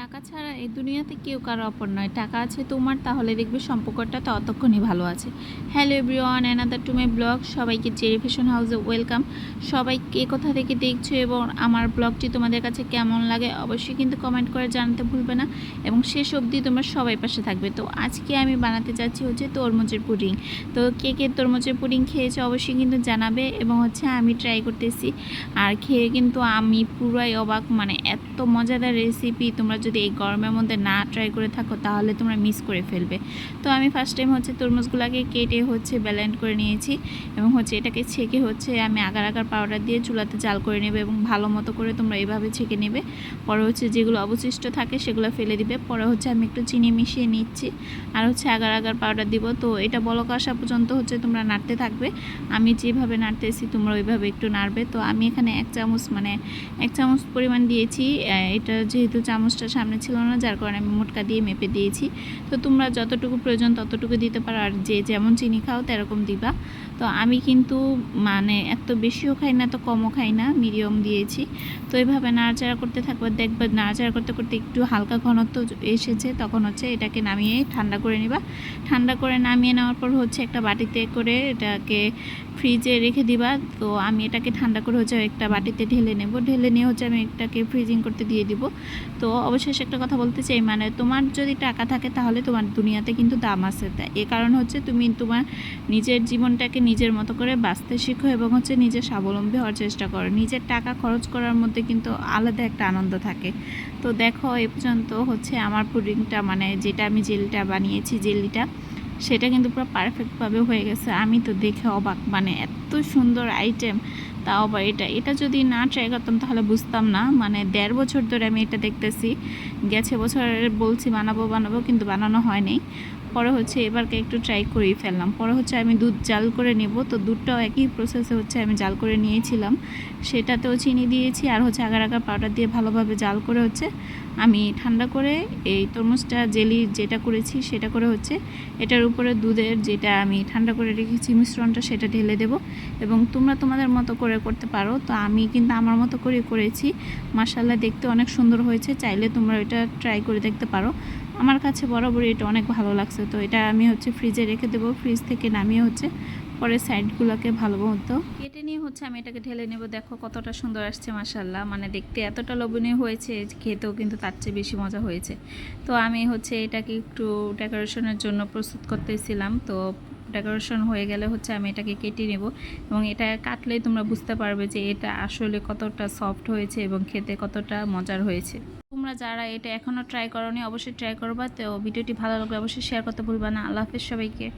টাকা ছাড়া এই দুনিয়াতে কেউ কারো অপর নয়। টাকা আছে তোমার, তাহলে দেখবে সম্পর্কটা ততক্ষণই ভালো আছে। Hello everyone, another to my blog. সবাইকে চেরি ফ্যাশন হাউসে ওয়েলকাম। সবাই কে কোথা থেকে দেখছো এবং আমার ব্লগটি তোমাদের কাছে কেমন লাগে অবশ্যই কিন্তু কমেন্ট করে জানাতে ভুলবে না, এবং শেষ অবধি তোমরা সবাই পাশে থাকবে। তো আজকে আমি বানাতে যাচ্ছি তরমুজের পুডিং। তো কে কে তরমুজের পুডিং খেয়েছে অবশ্যই কিন্তু জানাবে, এবং আমি ট্রাই করতেছি আর খেয়ে কিন্তু আমি পুরাই অবাক। মানে এত মজাদার রেসিপি, তোমরা যদি এই গরমের মধ্যে না ট্রাই করে থাকো তাহলে তোমরা মিস করে ফেলবে। তো আমি ফার্স্ট টাইম তরমুজগুলোকে কেটে ব্লেন্ড করে নিয়েছি, এবং এটাকে ছেঁকে আমি আগার আগার পাউডার দিয়ে চুলাতে জাল করে নেবে, এবং ভালো মতো করে তোমরা এইভাবে ছেঁকে নেবে। পরে যেগুলো অবশিষ্ট থাকে সেগুলো ফেলে দিবে। পরে আমি একটু চিনি মিশিয়ে নিচ্ছি, আর আগার আগার পাউডার দিব। তো এটা বলক আসা পর্যন্ত তোমরা নাড়তে থাকবে। আমি যেভাবে নাড়তেছি তোমরা ওইভাবে একটু নাড়বে। তো আমি এখানে এক চামচ পরিমাণ দিয়েছি। এটা যেহেতু চামচটা সামনে ছিল না, যার কারণে আমি মোটকা দিয়ে মেপে দিয়েছি। তো তোমরা যতটুকু প্রয়োজন ততটুকু দিতে পারো, আর যে যেমন চিনি খাও তেরকম দিবা। তো আমি কিন্তু এত বেশিও খাই না, এত কমও খাই না, মিডিয়াম দিয়েছি। তো এইভাবে নাড়াচাড়া করতে থাকবে। দেখবে নাড়াচাড়া করতে করতে একটু হালকা ঘনত্ব এসেছে, তখন এটাকে নামিয়ে ঠান্ডা করে নিবা। ঠান্ডা করে নামিয়ে নেওয়ার পর একটা বাটিতে করে এটাকে ফ্রিজে রেখে দিবা। তো আমি এটাকে ঠান্ডা করে একটা বাটিতে ঢেলে নেব। ঢেলে নিয়ে আমি এটাকে ফ্রিজিং করতে দিয়ে দিব। তো অবশেষে একটা কথা বলতে চাই, তোমার যদি টাকা থাকে তাহলে তোমার দুনিয়াতে কিন্তু দাম আছে। তাই এ কারণ তুমি তোমার নিজের জীবনটাকে নিজের মতো করে বাঁচতে শিখো, এবং নিজে স্বাবলম্বী হওয়ার চেষ্টা করো। নিজের টাকা খরচ করার মধ্যে কিন্তু আলাদা একটা আনন্দ থাকে। তো দেখো এ পর্যন্ত আমার পুডিংটা যেটা আমি জেলিটা বানিয়েছি, জেলিটা সেটা কিন্তু পুরো পারফেক্টভাবে হয়ে গেছে। আমি তো দেখে অবাক, এত সুন্দর আইটেম। তাও আবার এটা যদি না ট্রাই করতাম তাহলে বুঝতাম না। 1.5 বছর ধরে আমি এটা দেখতেছি। গেছে বছর বলছি বানাবো বানাবো, কিন্তু বানানো হয়নি। পরে এবারকে একটু ট্রাই করেই ফেললাম। পরে আমি দুধ জাল করে নেব। তো দুধটাও একই প্রসেসে আমি জাল করে নিয়েছিলাম। সেটাতেও চিনি দিয়েছি, আর আগার আগার পাউডার দিয়ে ভালোভাবে জাল করে আমি ঠান্ডা করে এই তরমুজটা জেলি যেটা করেছি সেটা করে এটার উপরে দুধের যেটা আমি ঠান্ডা করে রেখেছি মিশ্রণটা সেটা ঢেলে দেব। এবং তোমরা তোমাদের মতো করে করতে পারো। তো আমি কিন্তু আমার মতো করে করেছি। মাশাআল্লাহ দেখতে অনেক সুন্দর হয়েছে। চাইলে তোমরা এটা ট্রাই করে দেখতে পারো। আমার কাছে বরাবরই এটা অনেক ভালো লাগছে। তো এটা আমি ফ্রিজে রেখে দেবো। ফ্রিজ থেকে নামিয়ে পরে সাইডগুলোকে ভালো মতো কেটে নিয়ে আমি এটাকে ঢেলে নেব। দেখো কতটা সুন্দর আসছে মাশাআল্লাহ। দেখতে এতটা লোভনীয় হয়েছে, খেতেও কিন্তু তার চেয়ে বেশি মজা হয়েছে। তো আমি এটাকে একটু ডেকোরেশনের জন্য প্রস্তুত করতেছিলাম। তো ডেকোরেশন হয়ে গেলে আমি এটাকে কেটে নেব, এবং এটা কাটলেই তোমরা বুঝতে পারবে যে এটা আসলে কতটা সফট হয়েছে এবং খেতে কতটা মজার হয়েছে। তোমরা যারা এটা এখনও ট্রাই করোনি অবশ্যই ট্রাই করবা। তো ভিডিওটি ভালো লাগলে অবশ্যই শেয়ার করতে ভুলবা না। আল্লাহ হাফেজ সবাইকে।